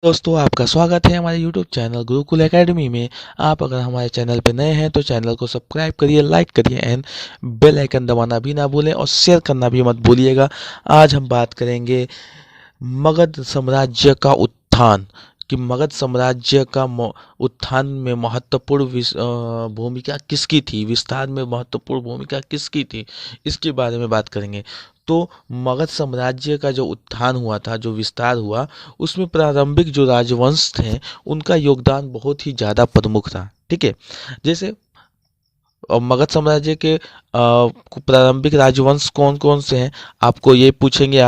दोस्तों, आपका स्वागत है हमारे YouTube चैनल गुरुकुल एकेडमी में। आप अगर हमारे चैनल पे नए हैं तो चैनल को सब्सक्राइब करिए, लाइक करिए एंड बेल आइकन दबाना भी ना भूलें और शेयर करना भी मत भूलिएगा। आज हम बात करेंगे मगध साम्राज्य का उत्थान, कि मगध साम्राज्य का उत्थान में महत्वपूर्ण भूमिका किसकी थी, विस्तार में महत्वपूर्ण भूमिका किसकी थी, इसके बारे में बात करेंगे। तो मगध साम्राज्य का जो उत्थान हुआ था, जो विस्तार हुआ, उसमें प्रारंभिक जो राजवंश थे उनका योगदान बहुत ही ज़्यादा प्रमुख था। ठीक है, जैसे मगध साम्राज्य के प्रारंभिक राजवंश कौन कौन से हैं, आपको ये पूछेंगे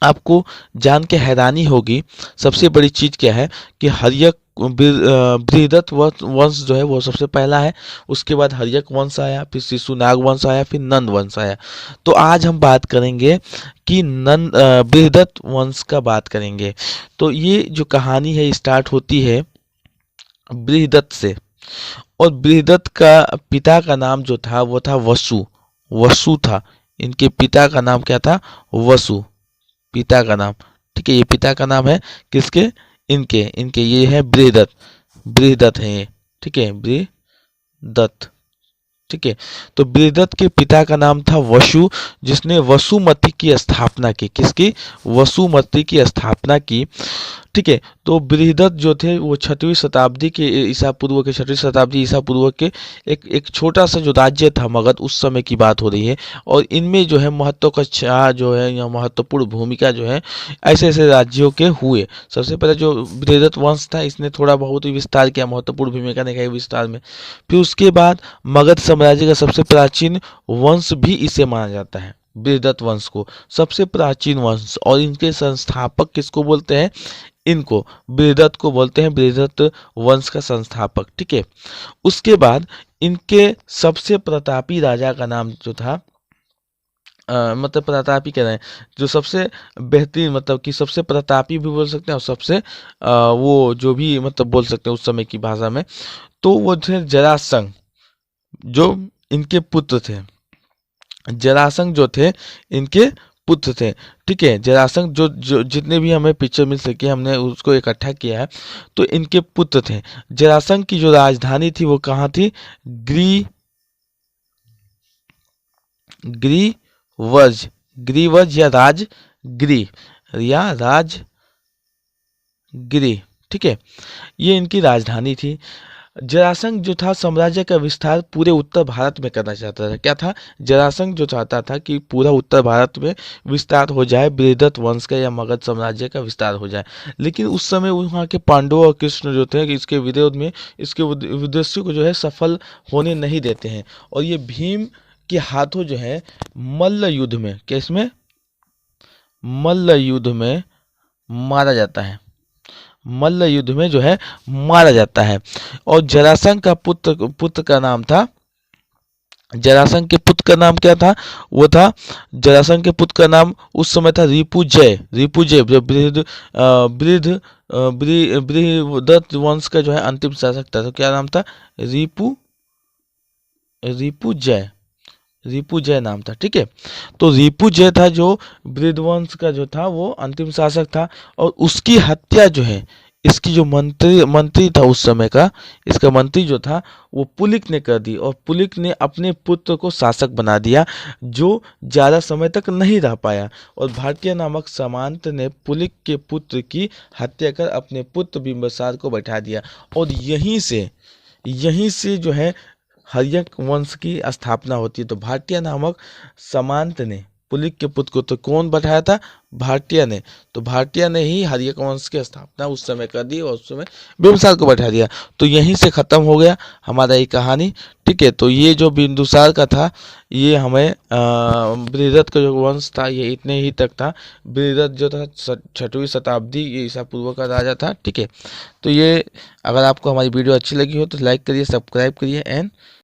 आपको जान के हैरानी होगी। सबसे बड़ी चीज क्या है कि हर्यक बृहदत्त वंश जो है वो सबसे पहला है। उसके बाद हर्यक वंश आया, फिर शिशुनाग वंश आया, फिर नंद वंश आया। तो आज हम बात करेंगे कि बृहदत्त वंश का बात करेंगे। तो ये जो कहानी है स्टार्ट होती है बृहदत्त से, और बृहदत्त का पिता का नाम जो था वो था वसु। वसु था, इनके पिता का नाम क्या था? वसु, पिता का नाम। ठीक है, ये पिता का नाम है किसके? इनके इनके ये है बृहदत्त। बृहदत्त है ये। ठीक है, बृहदत्त। ठीक है, तो बृहदत्त के पिता का नाम था वसु, जिसने वसुमती की स्थापना की। किसकी? वसुमती की स्थापना की। ठीक है, तो बृहदत्त जो थे वो 6वीं शताब्दी के ईसा पूर्व के 6वीं शताब्दी ईसा पूर्व के एक छोटा सा जो राज्य था मगध, उस समय की बात हो रही है। और इनमें जो है महत्वाकांक्षा जो है या महत्वपूर्ण भूमिका जो है ऐसे ऐसे राज्यों के हुए। सबसे पहले जो बृहदत्त वंश था इसने थोड़ा बहुत ही विस्तार किया, महत्वपूर्ण भूमिका निभाई विस्तार में। फिर उसके बाद मगध साम्राज्य का सबसे प्राचीन वंश भी इसे माना जाता है, बृहदत्त वंश को सबसे प्राचीन वंश। और इनके संस्थापक किसको बोलते हैं? इनको बृहदत्त को बोलते हैं, बृहदत्त वंश का संस्थापक। ठीक है, उसके बाद इनके सबसे प्रतापी राजा का नाम जो था, मतलब प्रतापी कह रहे हैं, जो सबसे बेहतरीन, मतलब कि सबसे प्रतापी भी बोल सकते हैं और सबसे वो जो भी मतलब बोल सकते हैं उस समय की भाषा में, तो वो थे जरासंध, जो इनके पुत्र थे। जरासंध जो थे इनके पुत्र थे। ठीक है, जरासंध जो जितने भी हमें पिक्चर मिल सके हमने उसको इकट्ठा किया है, तो इनके पुत्र थे। जरासंध की जो राजधानी थी वो कहाँ थी? ग्रीवज, ग्रीवज या राजगिरी। ठीक है, ये इनकी राजधानी थी। जरासंध जो था साम्राज्य का विस्तार पूरे उत्तर भारत में करना चाहता था। क्या था? जरासंध जो चाहता था कि पूरा उत्तर भारत में विस्तार हो जाए, बृहदत्त वंश का या मगध साम्राज्य का विस्तार हो जाए। लेकिन उस समय वहाँ के पांडव और कृष्ण जो थे कि इसके विरोध में, इसके उद्देश्य को जो है सफल होने नहीं देते हैं। और ये भीम के हाथों जो है मल्ल युद्ध में, किसमें? मल्ल युद्ध में मारा जाता है। मल्ल युद्ध में जो है मारा जाता है। और जरासंध का पुत्र का नाम था, जरासंध के पुत्र का नाम क्या था? वो था, जरासंध के पुत्र का नाम उस समय था रिपुजय। रिपुजय जो बृहदत्त वंश का जो है अंतिम शासक था। तो क्या नाम था? रिपुजय, रिपुजय नाम था। ठीक है, तो रिपुजय था जो बृहदवंश का जो था वो अंतिम शासक था। और उसकी हत्या जो है, इसकी जो मंत्री था उस समय का, इसका मंत्री जो था वो पुलिक ने कर दी। और पुलिक ने अपने पुत्र को शासक बना दिया, जो ज़्यादा समय तक नहीं रह पाया। और भारतीय नामक सामंत ने पुलिक के पुत्र की हत्या कर अपने पुत्र बिंबिसार को बैठा दिया। और यहीं से जो है हर्यक वंश की स्थापना होती है। तो भारतीय नामक सामंत ने पुलिक के पुत्र को तो कौन बैठाया था? भारतीय ने। तो भारतीय ने ही हर्यक वंश की स्थापना उस समय कर दी और उस समय बिंबिसार को बैठा दिया। तो यहीं से खत्म हो गया हमारा ये कहानी। ठीक है, तो ये जो बिंदुसार का था, ये हमें बृहदत्त का जो वंश था ये इतने ही तक था। बृहदत्त जो था 6वीं शताब्दी ये ईसा पूर्व का राजा था। ठीक है, तो ये अगर आपको हमारी वीडियो अच्छी लगी हो तो लाइक करिए, सब्सक्राइब करिए एंड